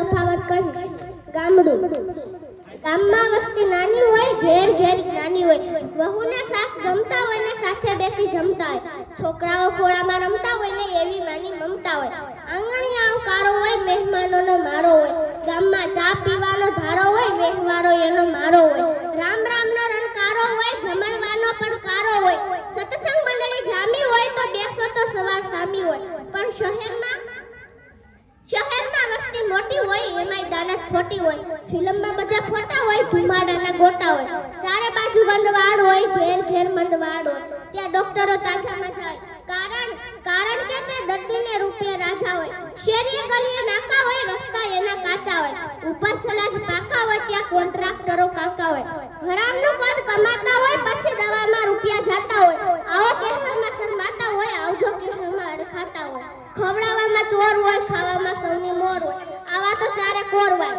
તફાવત કહીશ. ગામડું. ગામમાં વસ્તી નાની હોય, ઘેર ઘેર નાની હોય. વહુને સાસ ગમતા હોય ને સાથે બેસી જમતા હોય. છોકરાઓ ખોળામાં રમતા હોય ને એવી માની મમતા હોય. આંગણિયા આવકારો હોય, મહેમાનોનો મારો હોય. ગામમાં ચા પીવાનો ધારો હોય, વહેવારો એનો મારો હોય. રામ રામનો રણકારો હોય, જમણવાનો પડકારો હોય. સત્સંગ મંડળી જામી હોય તો બેસો તો સવાર સામી હોય. પણ શહેરમાં વસ્તી મોટી હોય, એમાંય દાનત ખોટી હોય. ફિલ્મમાં બધા ફોટા હોય, ધુમાડાના ગોટા હોય. ચારે બાજુ બંધવાડ હોય, ઘેર ઘેર મંદવાડ હોય. ત્યાં ડોક્ટરો તાજામાં જાય, કારણ કે તે દર્દીને રૂપે રાજા હોય. શેરીએ ગલીએ નાકા હોય, રસ્તા એના કાચા હોય. ઉપર છલાજ પાકા હોય, ત્યાં કોન્ટ્રાક્ટરો કાકા હોય. હરામનું કદ કમાતા હોય, પછી દવામાં રૂપિયા જાતા હોય. આવો કહેવામાં શરમાતા હોય, આવજો કહેવામાં અડખાતા હોય. ખવડાવવામાં ચોર હોય, ખાવામાં સૌની મોર હોય. આવા તો ચારે કોર હોય.